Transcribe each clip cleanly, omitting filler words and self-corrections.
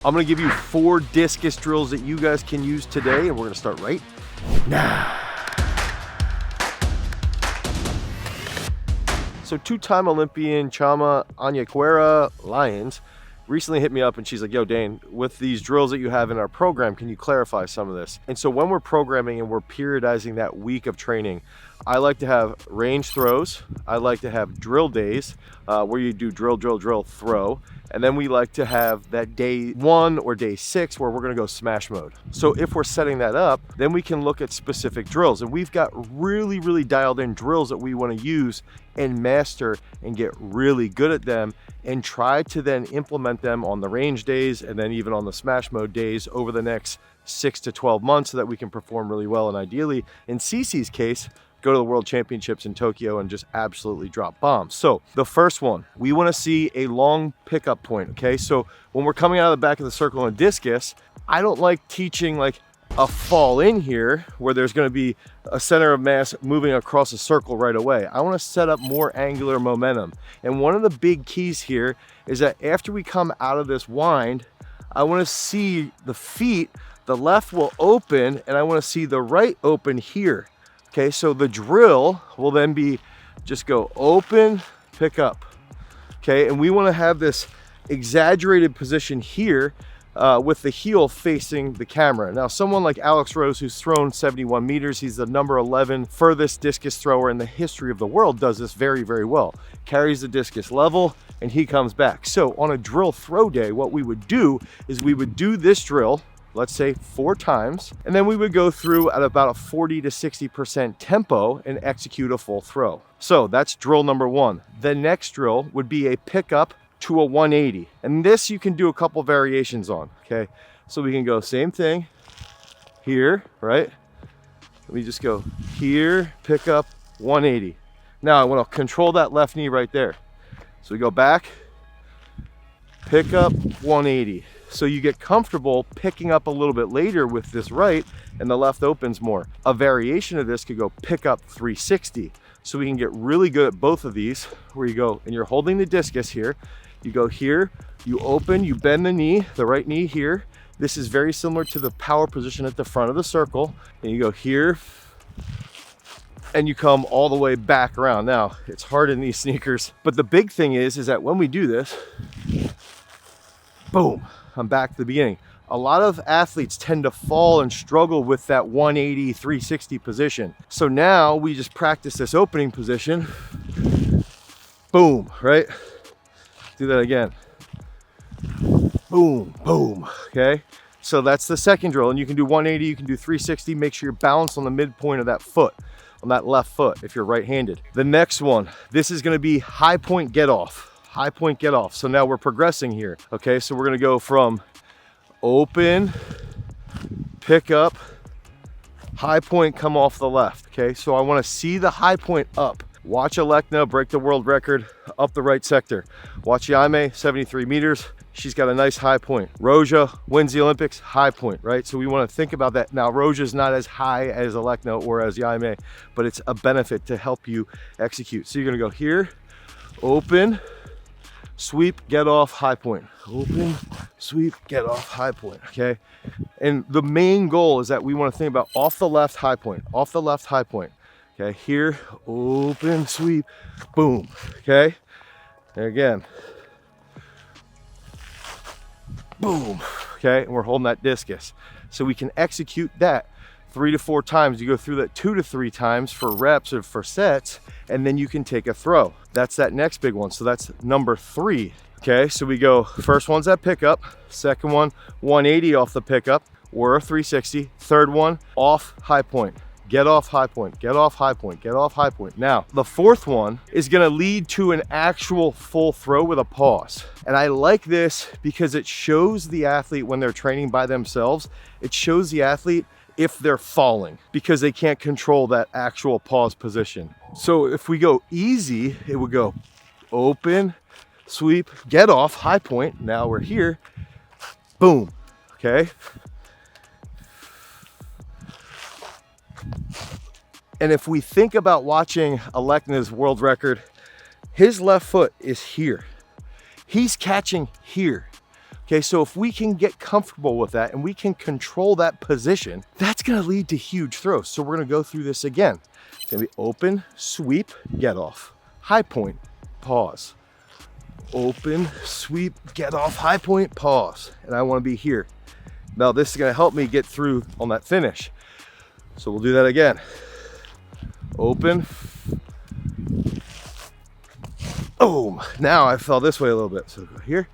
I'm gonna give you 4 discus drills that you guys can use today, and we're gonna start right now. So 2-time Olympian Chama Anyaquera Lyons recently hit me up and she's like, yo Dane, with these drills that you have in our program, can you clarify some of this? And so when we're programming and we're periodizing that week of training, I like to have range throws. I like to have drill days where you do drill, drill, drill, throw. And then we like to have that day 1 or day 6 where we're gonna go smash mode. So if we're setting that up, then we can look at specific drills. And we've got really, really dialed in drills that we wanna use and master and get really good at them and try to then implement them on the range days and then even on the smash mode days over the next 6 to 12 months so that we can perform really well. And ideally, in Cece's case, go to the World Championships in Tokyo and just absolutely drop bombs. So the first one, we want to see a long pickup point, okay? So when we're coming out of the back of the circle in discus, I don't like teaching like a fall in here where there's going to be a center of mass moving across a circle right away. I want to set up more angular momentum. And one of the big keys here is that after we come out of this wind, I want to see the feet, the left will open and I want to see the right open here. Okay, so the drill will then be just go open, pick up. Okay, and we want to have this exaggerated position here with the heel facing the camera. Now, someone like Alex Rose, who's thrown 71 meters, he's the number 11 furthest discus thrower in the history of the world, does this very, very well. Carries the discus level and he comes back. So on a drill throw day, what we would do is we would do this drill, let's say 4 times, and then we would go through at about a 40 to 60% tempo and execute a full throw. So that's drill number 1. The next drill would be a pickup to a 180. And this you can do a couple variations on, okay? So we can go same thing here, right? We just go here, pick up 180. Now I want to control that left knee right there. So we go back, pick up 180. So you get comfortable picking up a little bit later with this right and the left opens more. A variation of this could go pick up 360. So we can get really good at both of these where you go and you're holding the discus here. You go here, you open, you bend the knee, the right knee here. This is very similar to the power position at the front of the circle. And you go here and you come all the way back around. Now it's hard in these sneakers, but the big thing is that when we do this, boom, I'm back to the beginning. A lot of athletes tend to fall and struggle with that 180, 360 position. So now we just practice this opening position. Boom, right? Do that again. Boom, boom, okay? So that's the second drill. And you can do 180, you can do 360. Make sure you're balanced on the midpoint of that foot, on that left foot if you're right-handed. The next one, this is gonna be high point get off. High point get off. So now we're progressing here. Okay, so we're gonna go from open, pick up, high point, come off the left. Okay, so I wanna see the high point up. Watch Alekna break the world record up the right sector. Watch Jaime, 73 meters. She's got a nice high point. Roja wins the Olympics, high point, right? So we wanna think about that. Now, Roja's not as high as Alekna or as Jaime, but it's a benefit to help you execute. So you're gonna go here, open, sweep, get off, high point. Open, sweep, get off, high point, okay? And the main goal is that we want to think about off the left, high point, off the left, high point. Okay, here, open, sweep, boom, okay? And again, boom, okay? And we're holding that discus. So we can execute that 3 to 4 times. You go through that 2 to 3 times for reps or for sets, and then you can take a throw. That's that next big one. So that's number 3. Okay, so we go, first one's that pickup, second one, 180 off the pickup or a 360, third one, off high point. Get off high point, get off high point, get off high point. Now, the fourth one is gonna lead to an actual full throw with a pause. And I like this because it shows the athlete when they're training by themselves, it shows the athlete if they're falling because they can't control that actual pause position. So if we go easy, it would go open, sweep, get off, high point. Now we're here, boom, okay? And if we think about watching Alekna's world record, his left foot is here. He's catching here. Okay, so if we can get comfortable with that and we can control that position, that's gonna lead to huge throws. So we're gonna go through this again. It's gonna be open, sweep, get off, high point, pause. Open, sweep, get off, high point, pause. And I wanna be here. Now this is gonna help me get through on that finish. So we'll do that again. Open. Boom. Now I fell this way a little bit. So go here.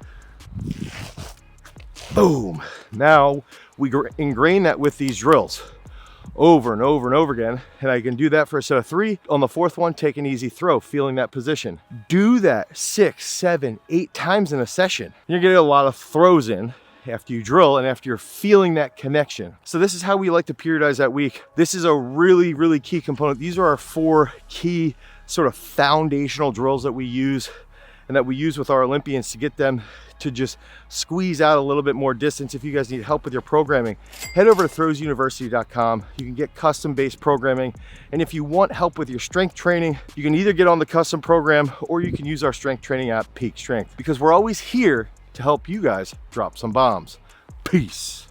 Boom. Now we ingrain that with these drills over and over and over again. And I can do that for a set of 3. On the 4th one, take an easy throw, feeling that position. Do that 6, 7, 8 times in a session. You're getting a lot of throws in after you drill and after you're feeling that connection. So this is how we like to periodize that week. This is a really, really key component. These are our 4 key sort of foundational drills that we use and that we use with our Olympians to get them to just squeeze out a little bit more distance. If you guys need help with your programming, head over to throwsuniversity.com. You can get custom-based programming. And if you want help with your strength training, you can either get on the custom program or you can use our strength training app, Peak Strength, because we're always here to help you guys drop some bombs. Peace.